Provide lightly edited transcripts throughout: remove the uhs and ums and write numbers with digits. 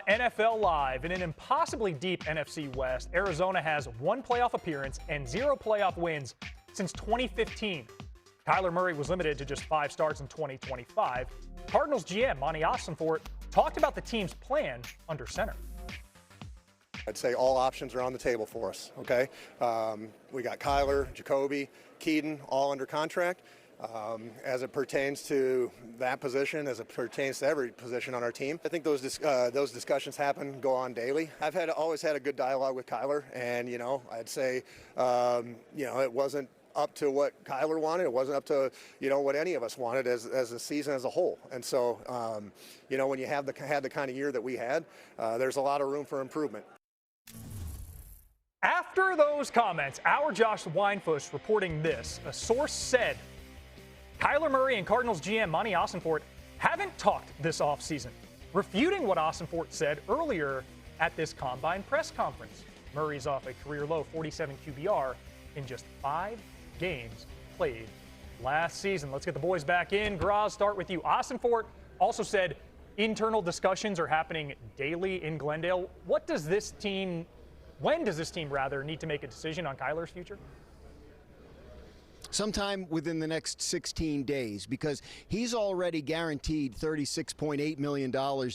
NFL Live. In an impossibly deep NFC West, Arizona has 1 playoff appearance and 0 playoff wins since 2015. Kyler Murray was limited to just 5 starts in 2025. Cardinals GM Monty Ossenfort talked about the team's plan under center. I'd say all options are on the table for us, okay? We got Kyler, Jacoby, Keaton, all under contract. As it pertains to that position, as it pertains to every position on our team, I think those discussions go on daily. I've always had a good dialogue with Kyler, and I'd say it wasn't up to what Kyler wanted. It wasn't up to what any of us wanted as a season as a whole. And so when you had the kind of year that we had, there's a lot of room for improvement. After those comments, our Josh Weinfuss reporting this. A source said Kyler Murray and Cardinals GM Monty Ossenfort haven't talked this offseason, refuting what Ossenfort said earlier at this Combine press conference. Murray's off a career-low 47 QBR in just 5 games played last season. Let's get the boys back in. Graz, start with you. Ossenfort also said internal discussions are happening daily in Glendale. When does this team need to make a decision on Kyler's future? Sometime within the next 16 days, because he's already guaranteed $36.8 million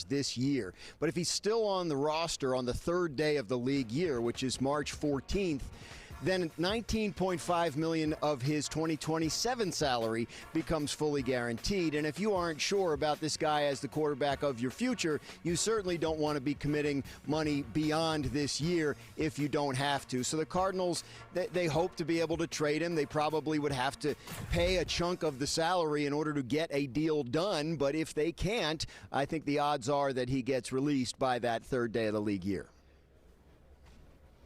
this year. But if he's still on the roster on the 3rd day of the league year, which is March 14th, then $19.5 million of his 2027 salary becomes fully guaranteed. And if you aren't sure about this guy as the quarterback of your future, you certainly don't want to be committing money beyond this year if you don't have to. So the Cardinals, they hope to be able to trade him. They probably would have to pay a chunk of the salary in order to get a deal done. But if they can't, I think the odds are that he gets released by that 3rd day of the league year.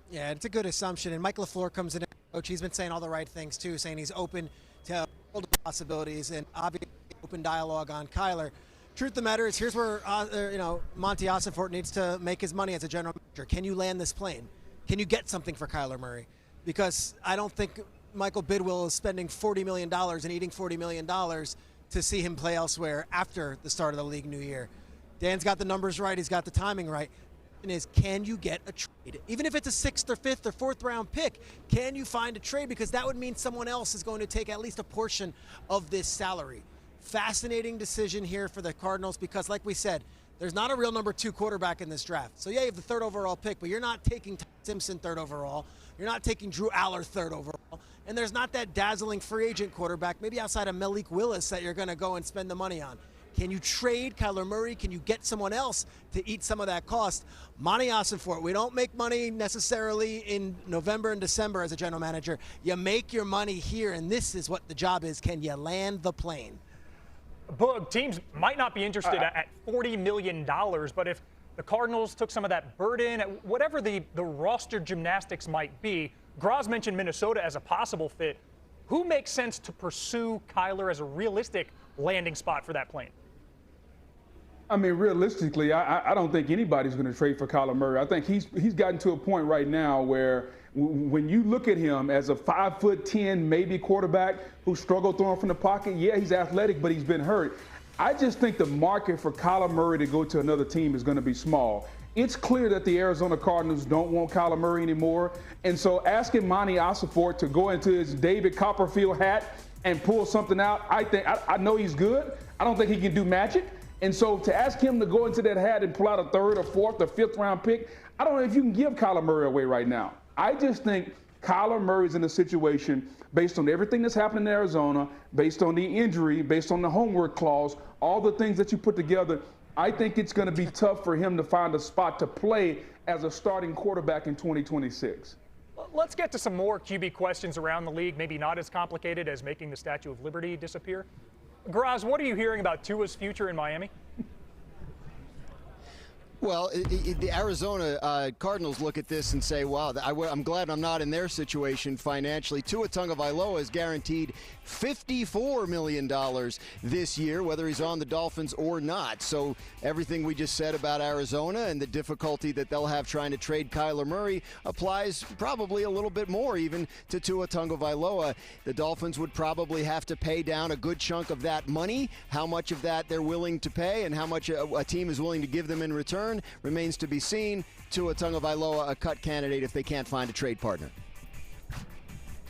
Yeah, it's a good assumption. And Mike LaFleur comes in, coach. He's been saying all the right things, too, saying he's open to all the possibilities and obviously open dialogue on Kyler. Truth of the matter is, here's where, Monty Ossenfort needs to make his money as a general manager. Can you land this plane? Can you get something for Kyler Murray? Because I don't think Michael Bidwill is spending $40 million and eating $40 million to see him play elsewhere after the start of the league new year. Dan's got the numbers right. He's got the timing right. Is can you get a trade? Even if it's a 6th or 5th or 4th round pick, can you find a trade? Because that would mean someone else is going to take at least a portion of this salary. Fascinating decision here for the Cardinals because, like we said, there's not a real number 2 quarterback in this draft. So, yeah, you have the 3rd overall pick, but you're not taking Ty Simpson 3rd overall. You're not taking Drew Aller 3rd overall. And there's not that dazzling free agent quarterback, maybe outside of Malik Willis, that you're going to go and spend the money on. Can you trade Kyler Murray? Can you get someone else to eat some of that cost? Monty Ossenfort, we don't make money necessarily in November and December as a general manager. You make your money here, and this is what the job is. Can you land the plane? Boog, teams might not be interested at $40 million, but if the Cardinals took some of that burden, whatever the roster gymnastics might be, Graz mentioned Minnesota as a possible fit. Who makes sense to pursue Kyler as a realistic landing spot for that plane? I mean, realistically, I don't think anybody's going to trade for Kyler Murray. I think he's gotten to a point right now where when you look at him as a 5'10" maybe quarterback who struggled throwing from the pocket, yeah, he's athletic, but he's been hurt. I just think the market for Kyler Murray to go to another team is going to be small. It's clear that the Arizona Cardinals don't want Kyler Murray anymore. And so asking Monty Ossenfort to go into his David Copperfield hat and pull something out, I know he's good. I don't think he can do magic. And so to ask him to go into that hat and pull out a 3rd or 4th or 5th round pick, I don't know if you can give Kyler Murray away right now. I just think Kyler Murray's in a situation based on everything that's happening in Arizona, based on the injury, based on the homework clause, all the things that you put together. I think it's going to be tough for him to find a spot to play as a starting quarterback in 2026. Let's get to some more QB questions around the league, maybe not as complicated as making the Statue of Liberty disappear. Graz, what are you hearing about Tua's future in Miami? Well, the Arizona Cardinals look at this and say, wow, I'm glad I'm not in their situation financially. Tua Tagovailoa is guaranteed $54 million this year, whether he's on the Dolphins or not. So everything we just said about Arizona and the difficulty that they'll have trying to trade Kyler Murray applies probably a little bit more even to Tua Tagovailoa. The Dolphins would probably have to pay down a good chunk of that money. How much of that they're willing to pay and how much a team is willing to give them in return return remains to be seen. Tua Tagovailoa, a cut candidate if they can't find a trade partner.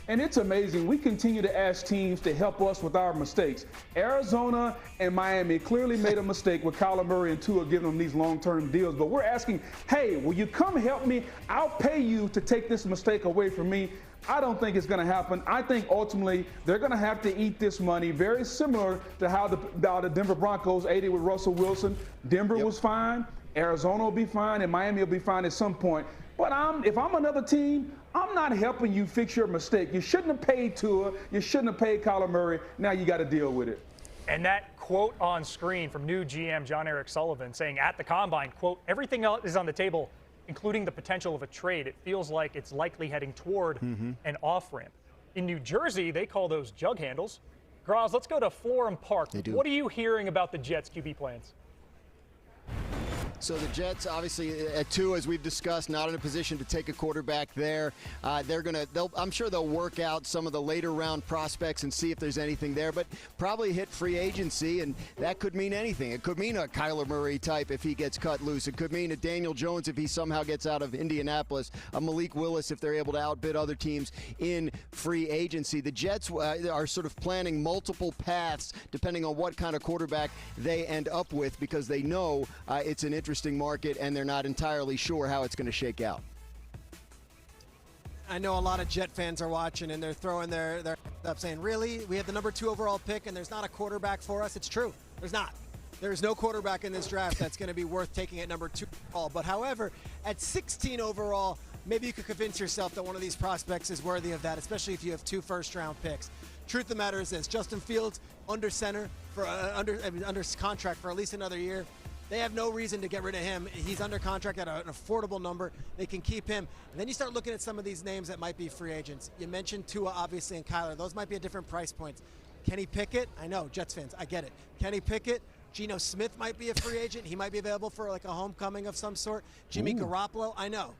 And it's amazing. We continue to ask teams to help us with our mistakes. Arizona and Miami clearly made a mistake with Kyler Murray and Tua giving them these long-term deals. But we're asking, hey, will you come help me? I'll pay you to take this mistake away from me. I don't think it's going to happen. I think ultimately they're going to have to eat this money, very similar to how the Denver Broncos ate it with Russell Wilson. Denver was fine. Arizona will be fine, and Miami will be fine at some point. But if I'm another team, I'm not helping you fix your mistake. You shouldn't have paid Tua. You shouldn't have paid Kyler Murray. Now you got to deal with it. And that quote on screen from new GM John Eric Sullivan saying at the Combine, quote, everything else is on the table, including the potential of a trade. It feels like it's likely heading toward an off-ramp. In New Jersey, they call those jug handles. Graz, let's go to Florham Park. What are you hearing about the Jets' QB plans? So the Jets, obviously, at 2, as we've discussed, not in a position to take a quarterback there. I'm sure they'll work out some of the later round prospects and see if there's anything there, but probably hit free agency, and that could mean anything. It could mean a Kyler Murray type if he gets cut loose. It could mean a Daniel Jones if he somehow gets out of Indianapolis, a Malik Willis if they're able to outbid other teams in free agency. The Jets are sort of planning multiple paths depending on what kind of quarterback they end up with, because they know it's an interesting market and they're not entirely sure how it's going to shake out. I know a lot of Jet fans are watching and they're throwing their up saying, really? We have the number 2 overall pick and there's not a quarterback for us? It's true. There's not. There's no quarterback in this draft that's going to be worth taking at number 2 overall. But however, at 16 overall, maybe you could convince yourself that one of these prospects is worthy of that, especially if you have 2 first-round picks. Truth of the matter is this: Justin Fields under center for under contract for at least another year. They have no reason to get rid of him. He's under contract at an affordable number. They can keep him. And then you start looking at some of these names that might be free agents. You mentioned Tua, obviously, and Kyler. Those might be at different price points. Kenny Pickett, I know, Jets fans, I get it. Kenny Pickett, Geno Smith might be a free agent. He might be available for like a homecoming of some sort. Jimmy Garoppolo, I know.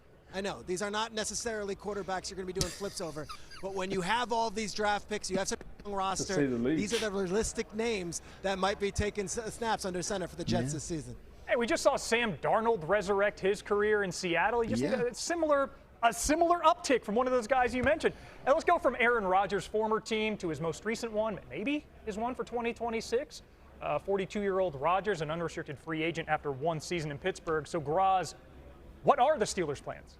These are not necessarily quarterbacks you're going to be doing flips over. But when you have all these draft picks, you have such a young roster, these are the realistic names that might be taking snaps under center for the Jets this season. Hey, we just saw Sam Darnold resurrect his career in Seattle. A similar uptick from one of those guys you mentioned. And let's go from Aaron Rodgers' former team to his most recent one, maybe his one for 2026. 42-year-old Rodgers, an unrestricted free agent after 1 season in Pittsburgh. So, Graz, what are the Steelers' plans?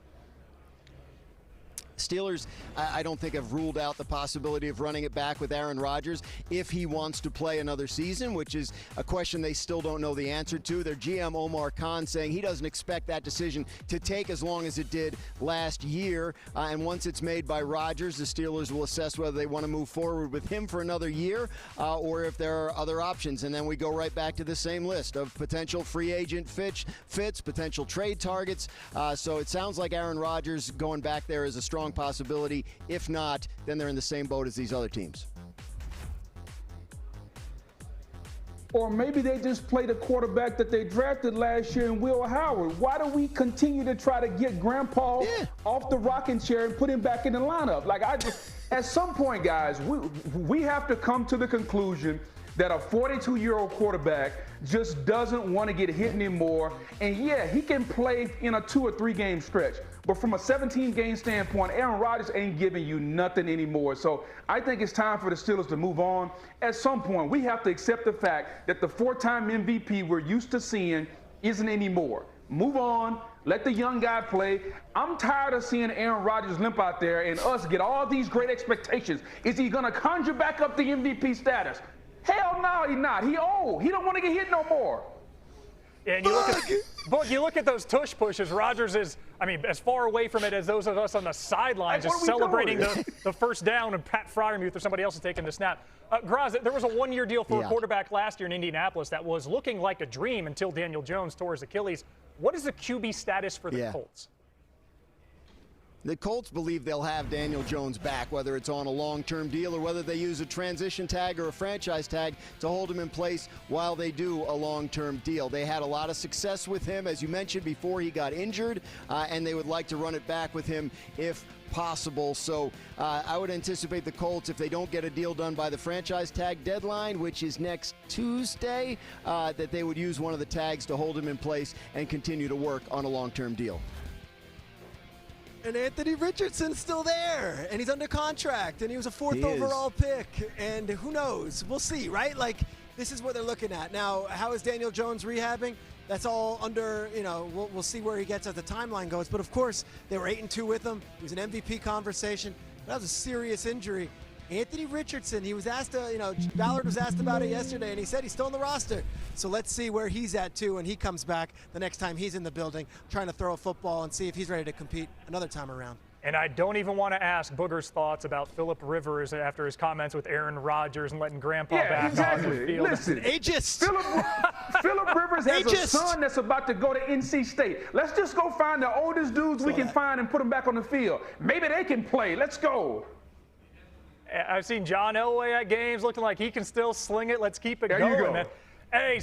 Steelers, I don't think, have ruled out the possibility of running it back with Aaron Rodgers if he wants to play another season, which is a question they still don't know the answer to. Their GM, Omar Khan, saying he doesn't expect that decision to take as long as it did last year. And once it's made by Rodgers, the Steelers will assess whether they want to move forward with him for another year or if there are other options. And then we go right back to the same list of potential free agent fits, potential trade targets. So it sounds like Aaron Rodgers going back there is a strong possibility. If not, then they're in the same boat as these other teams. Or maybe they just play the quarterback that they drafted last year in Will Howard. Why do we continue to try to get Grandpa off the rocking chair and put him back in the lineup? At some point, guys, we have to come to the conclusion that a 42-year-old quarterback just doesn't want to get hit anymore. And yeah, he can play in a 2 or 3 game stretch. But from a 17-game standpoint, Aaron Rodgers ain't giving you nothing anymore. So I think it's time for the Steelers to move on. At some point, we have to accept the fact that the 4-time MVP we're used to seeing isn't anymore. Move on. Let the young guy play. I'm tired of seeing Aaron Rodgers limp out there and us get all these great expectations. Is he going to conjure back up the MVP status? Hell no, he's not. He old. He don't want to get hit no more. And you look at those tush pushes. Rodgers is, as far away from it as those of us on the sidelines, just celebrating the first down, and Pat Freiermuth or somebody else is taking the snap. Graz, there was a 1-year deal for a quarterback last year in Indianapolis that was looking like a dream until Daniel Jones tore his Achilles. What is the QB status for the Colts? The Colts believe they'll have Daniel Jones back, whether it's on a long-term deal or whether they use a transition tag or a franchise tag to hold him in place while they do a long-term deal. They had a lot of success with him, as you mentioned, before he got injured, and they would like to run it back with him if possible. So I would anticipate the Colts, if they don't get a deal done by the franchise tag deadline, which is next Tuesday, that they would use one of the tags to hold him in place and continue to work on a long-term deal. And Anthony Richardson's still there, and he's under contract, and he was a fourth overall pick, and who knows? We'll see, right? Like, this is what they're looking at. Now, how is Daniel Jones rehabbing? That's all under, we'll see where he gets as the timeline goes. But, of course, they were 8-2 with him. It was an MVP conversation. That was a serious injury. Anthony Richardson, he was asked, Ballard was asked about it yesterday, and he said he's still on the roster. So let's see where he's at, too, when he comes back the next time he's in the building trying to throw a football and see if he's ready to compete another time around. And I don't even want to ask Booger's thoughts about Phillip Rivers after his comments with Aaron Rodgers and letting Grandpa back on the field. Listen, ageist. Phillip Rivers has a son that's about to go to NC State. Let's just go find the oldest dudes we can find and put them back on the field. Maybe they can play. Let's go. I've seen John Elway at games looking like he can still sling it. Let's keep it going. There you go. Man. Hey,